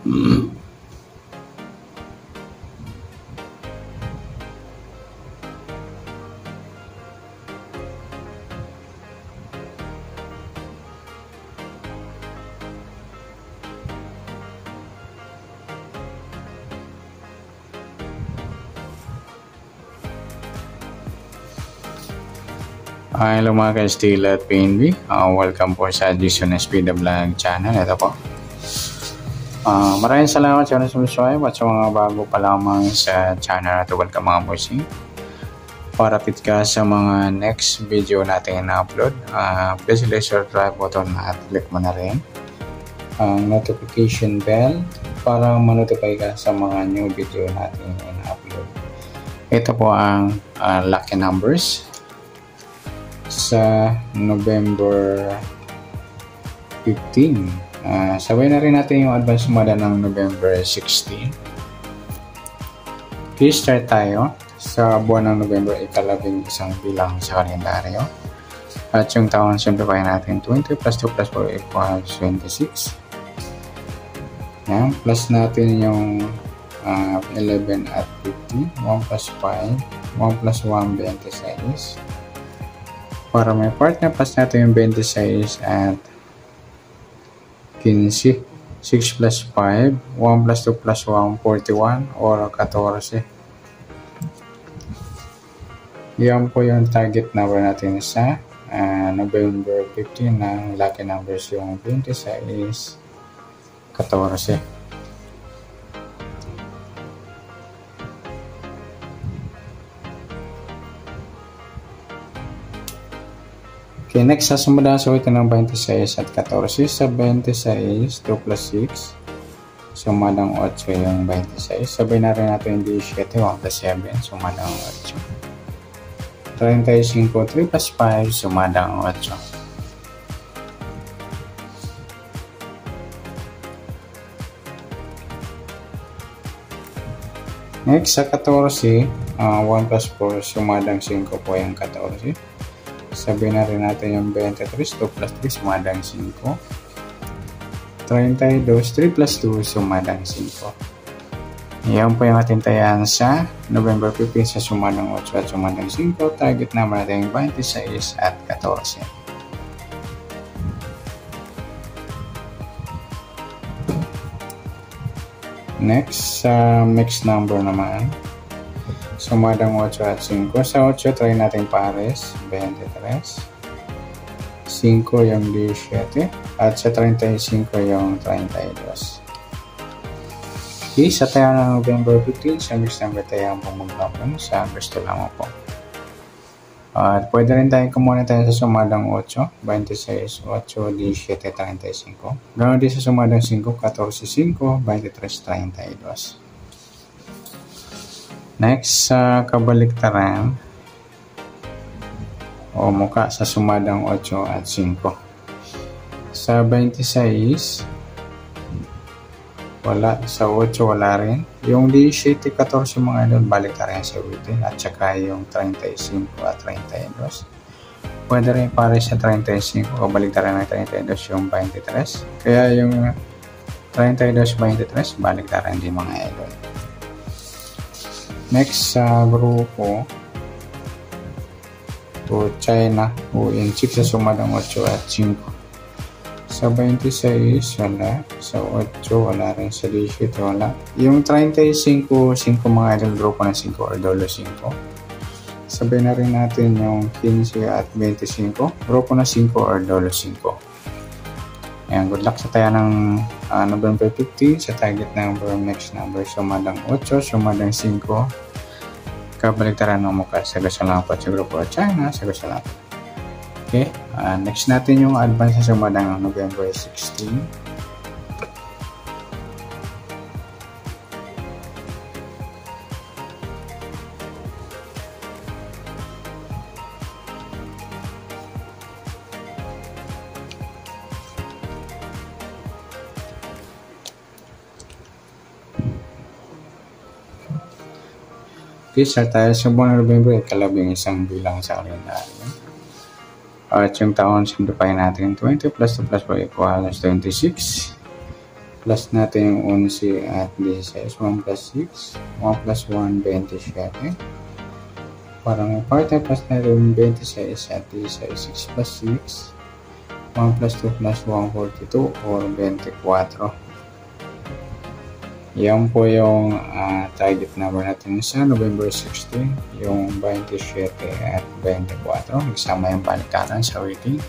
Hello mga ka-Steel at PNB. Welcome po sa Jason SP The Vlog channel. Ito po. Maraming salamat sa subscribe at sa mga bago pa lamang sa channel na ito. Welcome mga bossing. Para fit ka sa mga next video natin na-upload, please click subscribe button at click mo na rin ang notification bell para ma-notify ka sa mga new video natin na-upload. Ito po ang lucky numbers sa November 15. Sabay na rin natin yung advance sumada ng November 16. Okay, start tayo sa buwan ng November, ikalabing isang bilang sa kalendaryo. At yung taon, simplify natin 20 plus 2 plus 4 equals 26. Yan, plus natin yung 11 at 50. 1 plus 5. 1 plus 1, 26. Para may partner, plus natin yung 26 at 15. 6 plus 5, 1 plus 2 plus 1, 41 or 14. Yan po yung target number natin sa November 15 ng lucky numbers, yung 26, 14. Okay, next, sasunod sa ulitin ng 26 at 14. Sa 26, 2 plus 6. Sumadang 8 yung 26. Sabay na rin natin yung 17, 1 plus 7. Sumadang 8. 35, 3 plus 5. Sumadang 8. Next, sa 14, 1 plus 4. Sumadang 5 po yung 14. Sabihin na rin natin yung 23, 2 plus 3, sumadang 5. 32, 3 plus 2, sumadang 5. Yan po yung ating tayan sa November 15 sa sumadang 8 at sumadang 5. Target naman natin yung 26 at 14. Next, sa mixed number naman. Sumadang 8 at 5. Sa 8, try natin pares. 23. 5 yung 17. At sa 35 yung 32. Okay, sa tayo ng November 15, sa mixed number tayo ang pumagpapon. Sa gusto lamang po. At pwede rin tayo kumuha tayo sa sumadang 8. 26, 8, 17, 35. Ganoon din sa sumadang 5, 14, 5, 23, 32. Next, sa kabaliktaran o muka sa sumadang 8 at 5. Sa 26, wala. Sa 8, wala rin. Yung 17, 14 mga idol, baliktaran sa 8. At saka yung 35 at 32. Pwede rin pare sa 35 o baliktaran ng 32 yung 23. Kaya yung 32, 23, baliktaran din mga idol. Next, sa grupo o China o Inchik sa sumadang 8 at 5. Sa 26, wala. Sa 8, wala rin. Sa 17, wala. Yung 35, 5 mga idol, grupo ng 5 or dolo 5. Sabihin na rin natin yung 15 at 25, grupo ng 5 or dolo 5. Ayan, good luck sa tayo ng November 15 sa target number, next number, sumadang 8, sumadang 5. Kabaliktaran ng mukha sa gasalapat sa grupo at China sa gasalapat. Okay, next natin yung advance sa sumadang November 16. Okay, start tayo sa buwan ng November, ikalabing isang bilang sa kalendaryo. At yung taon, simplify natin 20 plus 2 plus 4 equals 26. Plus natin yung 11 at 16. 1 plus 6. 1 plus 1, 27. Parang part-time plus natin yung 26 at 16. 6 plus 6. 1 plus 2 plus 1, 42 or 24. Yan po yung target number natin sa November 16, yung 27 at 24. Nagsama yung baliktaran sa waiting.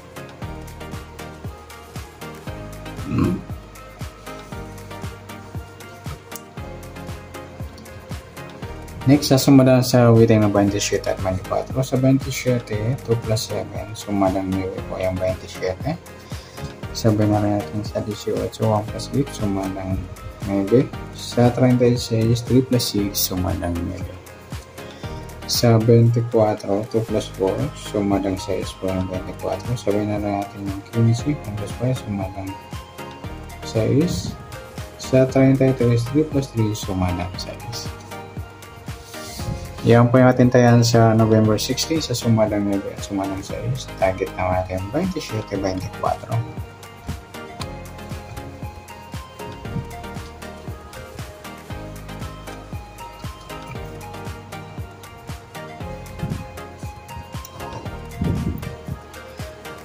Next, sasumadan sa waiting ng 27 at 24. Sa 27, 2 plus 7, sumadang 9 po yung 27. Sabay na rin natin sa 18, 1 plus 8, sumadang 9. Sa 36, 3 plus 6, sumadang 9. Sa 24, 2 plus 4, sumadang 6 po yung 24. Sabay na rin natin yung 15, 1 plus 5, sumadang 6. Sa 33, 3 plus 3, sumadang 6. Yan po yung atintayan sa November 16 sa sumadang 9 at sumadang 6. Target na natin 27-24.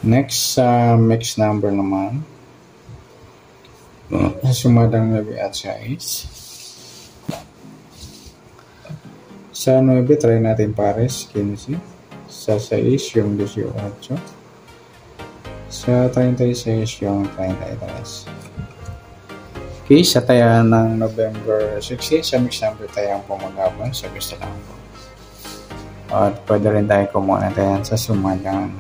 Next, mix number naman. Sumadang 9 at 6. Sa 9, try natin pares, 15. Sa 6, yung 18. Sa 36, yung 33. Okay, sa taya ng November 16, sa mix number tayo ang pumagabang sa gusto lang po. At pwede rin tayo kumuha na tayo sa sumadang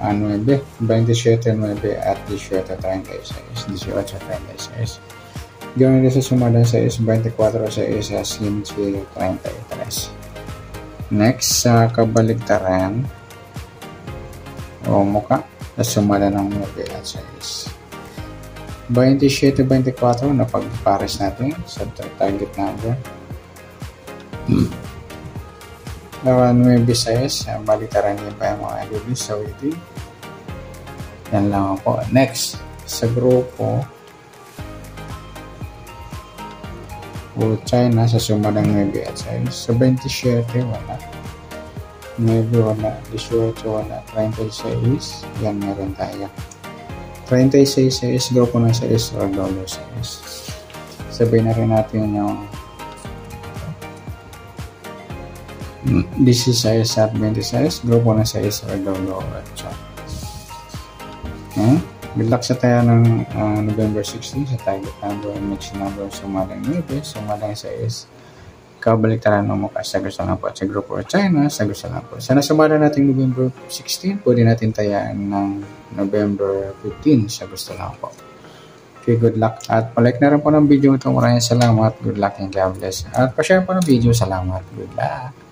9, 27, 9 at 18, 36. 18, 36. Gawin rin sa sumadang 6, 24 sa isa, 15, 33. Next, sa kabaligtaran o muka, sa sumadang ng 9 at 6. 27, 24, napag-pares natin sa target number. 9, 6, baligtaran niya pa yung mga release sa waiting. Yan lang po. Next, sa grupo, o China sa sumadang 9 at 6. Sa 27, wala. 9, wala. 18, wala. 36, yan meron tayo. 36, 6, grupo ng 6 o dollar 6. Sabay na rin natin yung 16 at 26, grupo ng 6 o dollar 8. Good luck sa tayo ng November 16 sa target number, mix number, sumadang 9, sumadang 6. Kabaliktaran ng mukha sa gusto lang po at sa grupo China sa gusto lang po. Sana sumadang natin November 16, pwede natin tayaan ng November 15 sa gusto lang po. Okay, good luck. At palike na rin po ng video ito. Maraming salamat. Good luck and God bless. At pa-share po ng video. Salamat. Good luck.